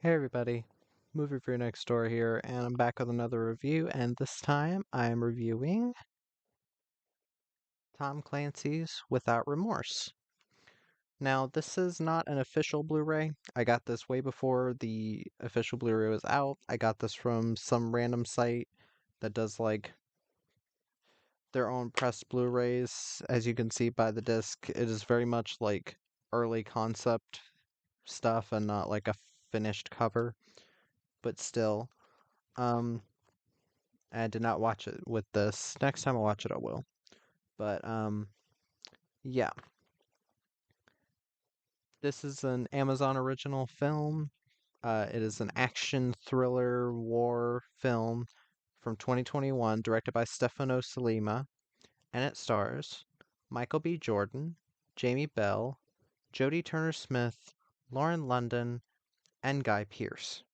Hey everybody, movie review next door here, and I'm back with another review, and this time I'm reviewing Tom Clancy's Without Remorse. Now, this is not an official Blu-ray. I got this way before the official Blu-ray was out. I got this from some random site that does like their own pressed Blu-rays. As you can see by the disc, it is very much like early concept stuff and not like a finished cover, but still. Um, I did not watch it with this. Next time I watch it, I will. But yeah, this is an Amazon original film. It is an action thriller war film from 2021, directed by Stefano Salima, and it stars Michael B. Jordan, Jamie Bell, Jodie Turner-Smith, Lauren London, and Guy Pearce.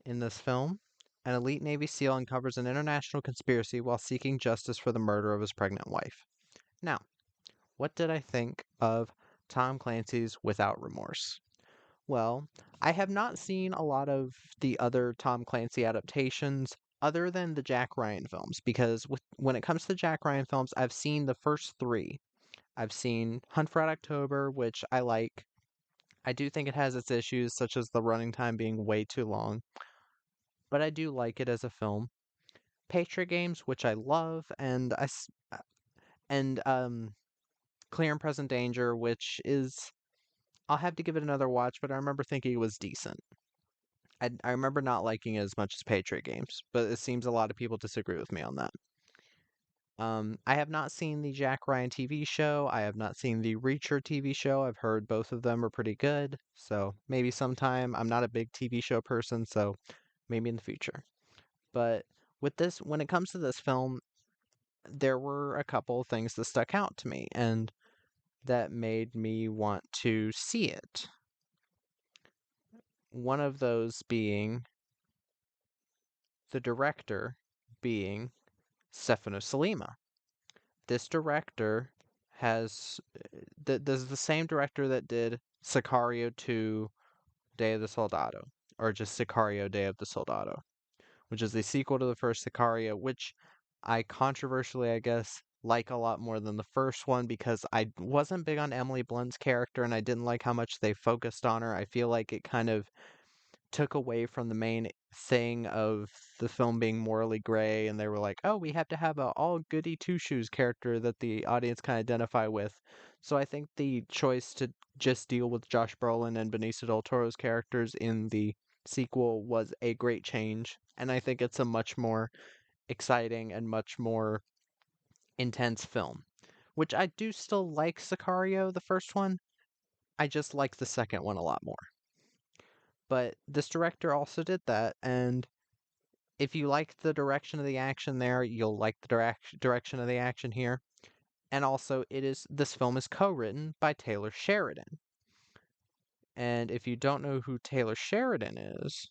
In this film, an elite Navy SEAL uncovers an international conspiracy while seeking justice for the murder of his pregnant wife. Now, what did I think of Tom Clancy's Without Remorse? Well, I have not seen a lot of the other Tom Clancy adaptations other than the Jack Ryan films because when it comes to Jack Ryan films, I've seen the first three. I've seen Hunt for Red October, which I like. I do think it has its issues, such as the running time being way too long, but I do like it as a film. Patriot Games, which I love, and Clear and Present Danger, which is I'll have to give it another watch, but I remember thinking it was decent. I remember not liking it as much as Patriot Games, but it seems a lot of people disagree with me on that. I have not seen the Jack Ryan TV show. I have not seen the Reacher TV show. I've heard both of them are pretty good, so maybe sometime. I'm not a big TV show person, so maybe in the future. But with this, when it comes to this film, there were a couple of things that stuck out to me and that made me want to see it. One of those being the director being Stefano Salima. This director has this is the same director that did Sicario 2 Day of the Soldado, or just Sicario Day of the Soldado, which is the sequel to the first Sicario, which I controversially, I guess, like a lot more than the first one because I wasn't big on Emily Blunt's character and I didn't like how much they focused on her. I feel like it kind of took away from the main thing of the film being morally gray, and they were like, oh, we have to have a all goody two shoes character that the audience can identify with. So I think the choice to just deal with Josh Brolin and Benicio del Toro's characters in the sequel was a great change, and I think it's a much more exciting and much more intense film. Which I do still like Sicario, the first one. I just like the second one a lot more. But this director also did that, and if you like the direction of the action there, you'll like the direction of the action here. And also, this film is co-written by Taylor Sheridan. And if you don't know who Taylor Sheridan is,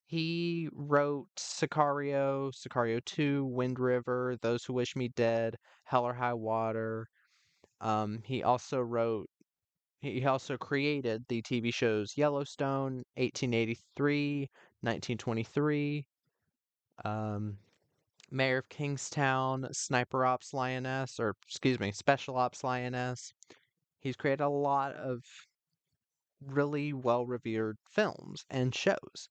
he wrote Sicario, Sicario 2, Wind River, Those Who Wish Me Dead, Hell or High Water. He also wrote he also created the TV shows Yellowstone, 1883, 1923, um, Mayor of Kingstown, Sniper Ops Lioness, or excuse me, Special Ops Lioness. He's created a lot of really well revered films and shows.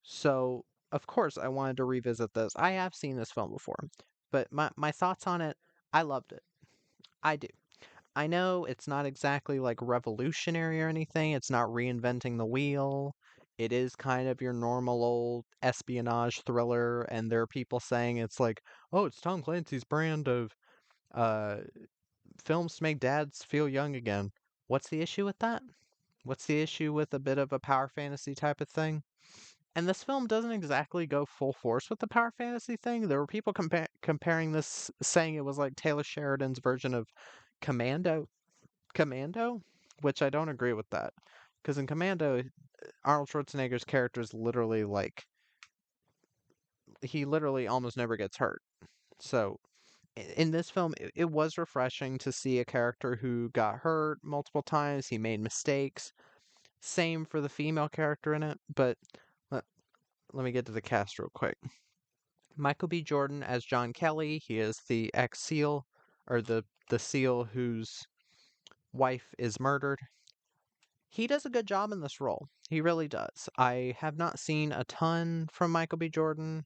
So, of course, I wanted to revisit this. I have seen this film before, but my thoughts on it, I loved it. I do. I know it's not exactly like revolutionary or anything, it's not reinventing the wheel. It is kind of your normal old espionage thriller, and there are people saying it's like, oh, it's Tom Clancy's brand of uh, films to make dads feel young again. What's the issue with that? What's the issue with a bit of a power fantasy type of thing? And this film doesn't exactly go full force with the power fantasy thing. There were people comparing this, saying it was like Taylor Sheridan's version of Commando, which I don't agree with that. Because in Commando, Arnold Schwarzenegger's character is literally like, he literally almost never gets hurt. So in this film, it was refreshing to see a character who got hurt multiple times. He made mistakes, Same for the female character in it, but let, let me get to the cast real quick. Michael B. Jordan as John Kelly. He is the ex-SEAL, or the SEAL whose wife is murdered. He does a good job in this role. He really does. I have not seen a ton from Michael B. Jordan.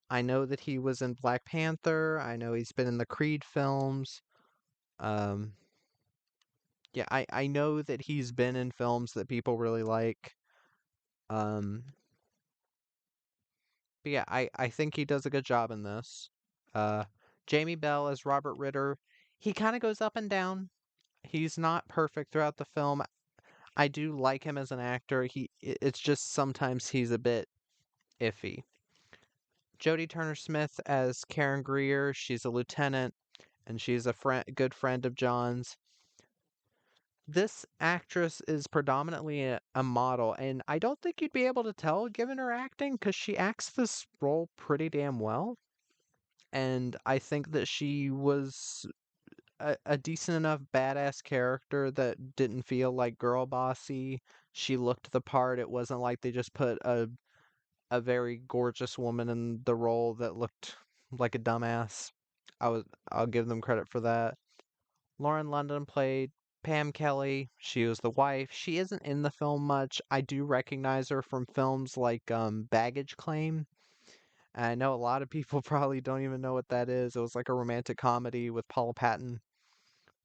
I know that he was in Black Panther. I know he's been in the Creed films. Um, yeah, I know that he's been in films that people really like. Um, but yeah, I think he does a good job in this. Uh, Jamie Bell as Robert Ritter. He kind of goes up and down. He's not perfect throughout the film. I do like him as an actor. It's just sometimes he's a bit iffy. Jodie Turner-Smith as Karen Greer. She's a lieutenant, and she's a good friend of John's. This actress is predominantly a model, and I don't think you'd be able to tell given her acting because she acts this role pretty damn well. And I think that she was a decent enough badass character that didn't feel like girl bossy. She looked the part. It wasn't like they just put a very gorgeous woman in the role that looked like a dumbass. I'll give them credit for that. Lauren London played Pam Kelly. She was the wife. She isn't in the film much. I do recognize her from films like Baggage Claim. I know a lot of people probably don't even know what that is. It was like a romantic comedy with Paula Patton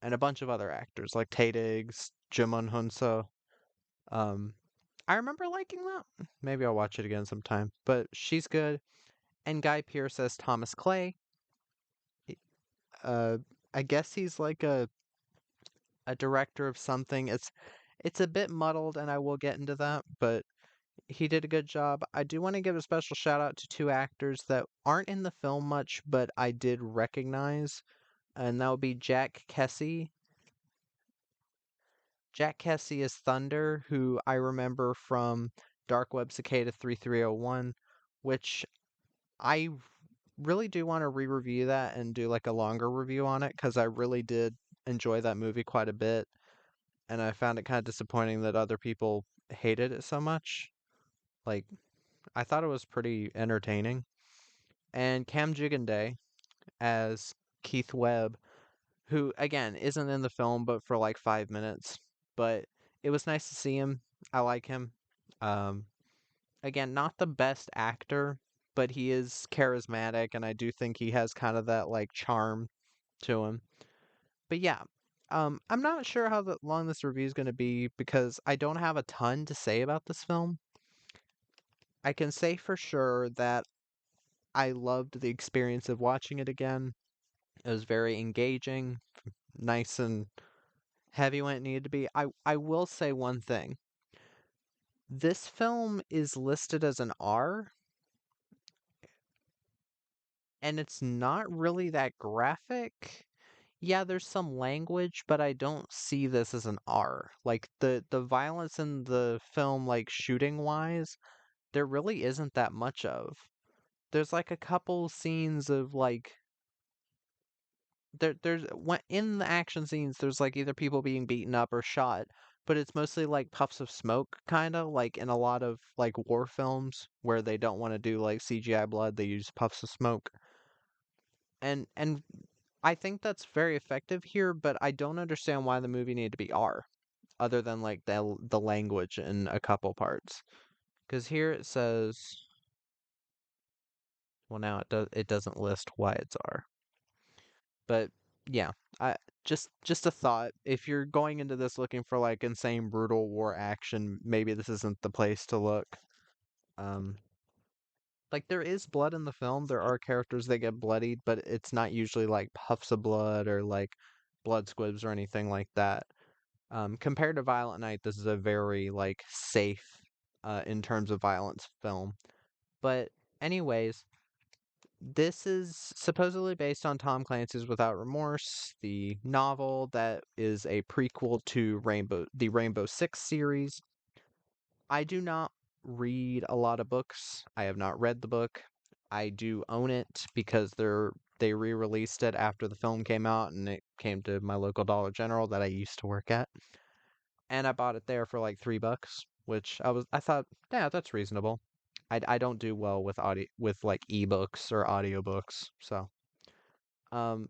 and a bunch of other actors like Tay Diggs, Jimon Hunso. Um, I remember liking that. Maybe I'll watch it again sometime. But she's good. And Guy Pearce as Thomas Clay. Uh, I guess he's like a director of something. It's a bit muddled, and I will get into that, but he did a good job. I do want to give a special shout out to two actors that aren't in the film much, but I did recognize, and that would be Jack Kessie. Jack Kessie is Thunder, who I remember from Dark Web Cicada 3301, which I really do want to re-review that and do like a longer review on it because I really did enjoy that movie quite a bit, and I found it kind of disappointing that other people hated it so much. Like, I thought it was pretty entertaining. And Cam Gigandet as Keith Webb, who again isn't in the film but for like 5 minutes. But it was nice to see him. I like him. Um, Again, not the best actor, but he is charismatic, and I do think he has kind of that like charm to him. But yeah, I'm not sure how long this review is going to be because I don't have a ton to say about this film. I can say for sure that I loved the experience of watching it again. It was very engaging, nice and heavy when it needed to be. I will say one thing. This film is listed as an R, and it's not really that graphic. Yeah, there's some language, but I don't see this as an R. Like the violence in the film, like shooting wise, there really isn't that much of. There's like a couple scenes of like there's when in the action scenes there's like either people being beaten up or shot, but it's mostly like puffs of smoke kind of like in a lot of like war films where they don't want to do like CGI blood, they use puffs of smoke. And I think that's very effective here, but I don't understand why the movie needed to be R other than like the language in a couple parts. Cuz here it says, well, now it doesn't list why it's R. But yeah, I just a thought. If you're going into this looking for like insane brutal war action, maybe this isn't the place to look. Um, like there is blood in the film. There are characters that get bloodied, but it's not usually like puffs of blood or like blood squibs or anything like that. Compared to Violent Night, this is a very like safe in terms of violence film. But anyways, this is supposedly based on Tom Clancy's Without Remorse, the novel that is a prequel to the Rainbow Six series. I do not read a lot of books. I have not read the book. I do own it because they re-released it after the film came out and it came to my local Dollar General that I used to work at. and I bought it there for like $3, which I thought, yeah, that's reasonable. I don't do well with audio with like ebooks or audiobooks, so um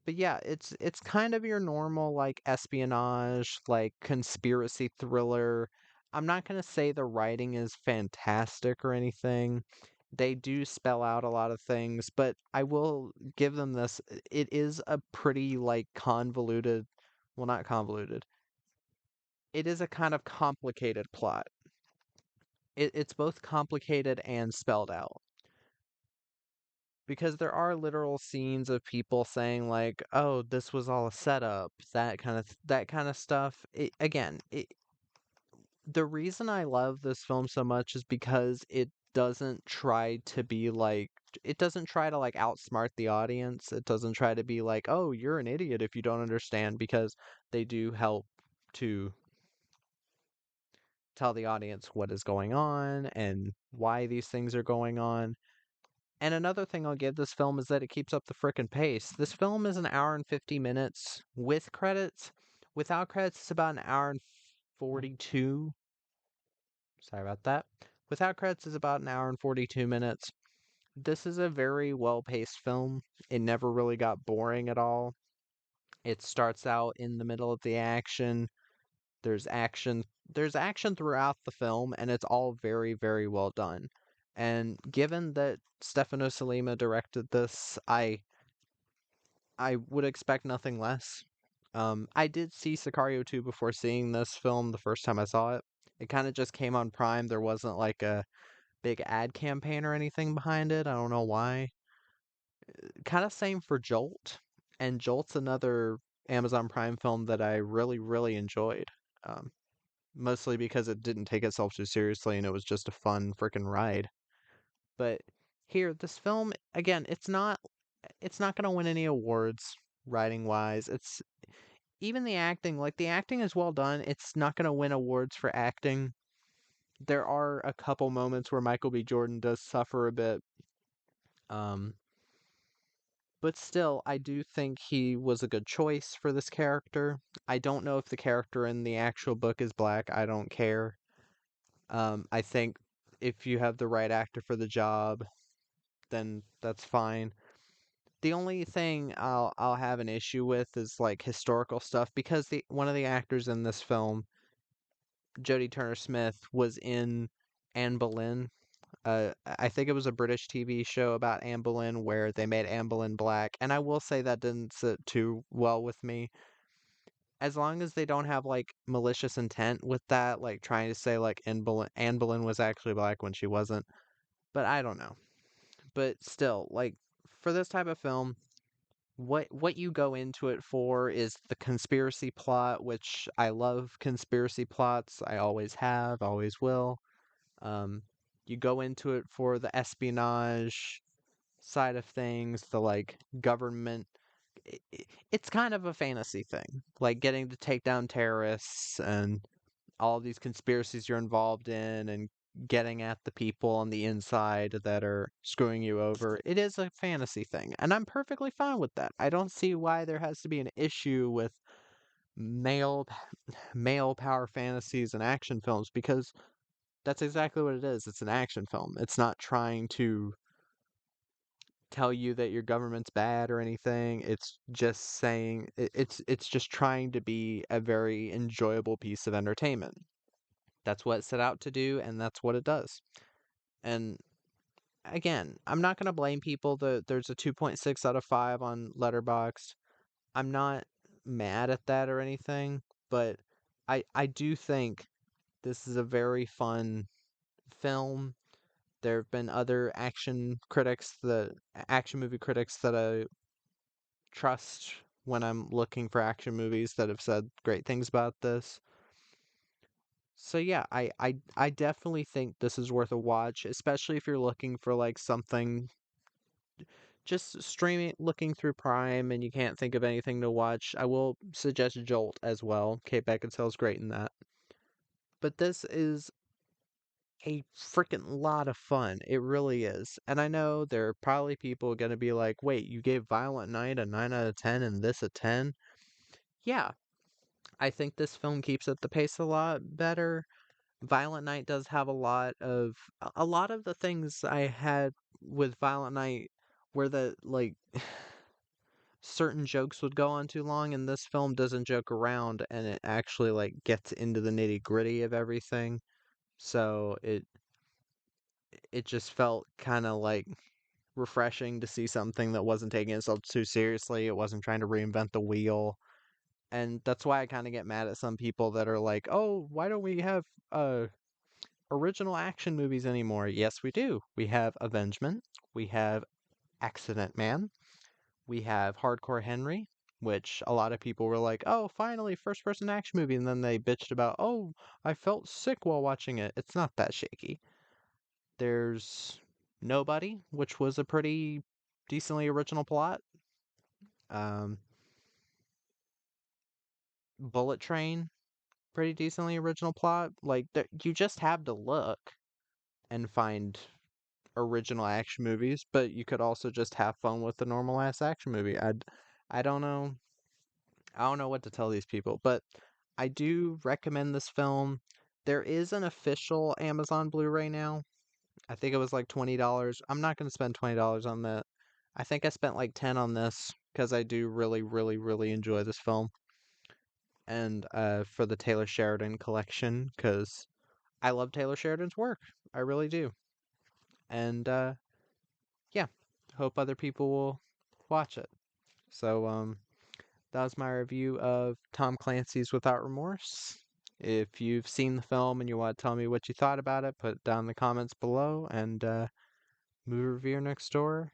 but yeah, it's kind of your normal like espionage, like conspiracy thriller. I'm not gonna say the writing is fantastic or anything. They do spell out a lot of things, but I will give them this. It is a pretty like convoluted, well, not convoluted. It is a kind of complicated plot. It's both complicated and spelled out because there are literal scenes of people saying like, "Oh, this was all a setup," that kind of stuff. The reason I love this film so much is because doesn't try to be like it doesn't try to like outsmart the audience. It doesn't try to be like, "Oh, you're an idiot if you don't understand," because they do help to tell the audience what is going on and why these things are going on. And another thing I'll give this film is that it keeps up the frickin' pace. This film is an hour and 50 minutes with credits. Without credits, it's about an hour and 42. Sorry about that. Without credits, it's about an hour and 42 minutes. This is a very well paced film. It never really got boring at all. It starts out in the middle of the action. There's action. There's action throughout the film, and it's all very, very well done. And given that Stefano Salima directed this, I would expect nothing less. I did see Sicario 2 before seeing this film the first time I saw it. It kind of just came on Prime. There wasn't like a big ad campaign or anything behind it. I don't know why. Kind of same for Jolt. And Jolt's another Amazon Prime film that I really, really enjoyed. Um, Mostly because it didn't take itself too seriously and it was just a fun freaking ride. But here, this film, again, it's not gonna win any awards writing wise. It's even the acting, like the acting is well done. It's not gonna win awards for acting. There are a couple moments where Michael B. Jordan does suffer a bit. Um, but still, I do think he was a good choice for this character. I don't know if the character in the actual book is black. I don't care. I think if you have the right actor for the job, then that's fine. The only thing I'll have an issue with is like historical stuff because the one of the actors in this film, Jodie Turner Smith, was in Anne Boleyn. I think it was a British TV show about Anne Boleyn where they made Anne Boleyn black, and I will say that didn't sit too well with me. As long as they don't have like malicious intent with that, like trying to say like Anne Boleyn was actually black when she wasn't. But I don't know. But still, like for this type of film, what you go into it for is the conspiracy plot, which I love conspiracy plots. I always have, always will. Um, you go into it for the espionage side of things, the like government. It's kind of a fantasy thing, like getting to take down terrorists and all these conspiracies you're involved in and getting at the people on the inside that are screwing you over. It is a fantasy thing, and I'm perfectly fine with that. I don't see why there has to be an issue with male male power fantasies and action films because that's exactly what it is. It's an action film. It's not trying to tell you that your government's bad or anything. It's just saying it's just trying to be a very enjoyable piece of entertainment. That's what it set out to do, and that's what it does. And again, I'm not going to blame people that there's a 2.6 out of 5 on Letterboxd. I'm not mad at that or anything, but I do think this is a very fun film. There have been other action movie critics that I trust when I'm looking for action movies that have said great things about this. So yeah, I definitely think this is worth a watch, especially if you're looking for like something just streaming looking through Prime and you can't think of anything to watch. I will suggest Jolt as well. Kate Beckinsale's great in that. But this is a freaking lot of fun. It really is. And I know there are probably people going to be like, "Wait, you gave Violent Night a 9 out of 10 and this a 10?" Yeah, I think this film keeps up the pace a lot better. Violent Night does have a lot of the things I had with Violent Night where the like certain jokes would go on too long, and this film doesn't joke around and it actually like gets into the nitty-gritty of everything. So it just felt kind of like refreshing to see something that wasn't taking itself too seriously. It wasn't trying to reinvent the wheel. And that's why I kind of get mad at some people that are like, "Oh, why don't we have original action movies anymore?" Yes, we do. We have Avengement, we have Accident Man, we have Hardcore Henry, which a lot of people were like, "Oh, finally, first person action movie." And then they bitched about, "Oh, I felt sick while watching it." It's not that shaky. There's Nobody, which was a pretty decently original plot. Um, Bullet Train, pretty decently original plot. Like, you just have to look and find original action movies, but you could also just have fun with the normal ass action movie. I don't know. I don't know what to tell these people, but I do recommend this film. There is an official Amazon Blu-ray now. I think it was like $20. I'm not going to spend $20 on that. I think I spent like 10 on this because I do really, really, really enjoy this film. And for the Taylor Sheridan collection, because I love Taylor Sheridan's work. I really do. And yeah, hope other people will watch it. So that was my review of Tom Clancy's Without Remorse. If you've seen the film and you want to tell me what you thought about it, put it down in the comments below, and movie reviewer next door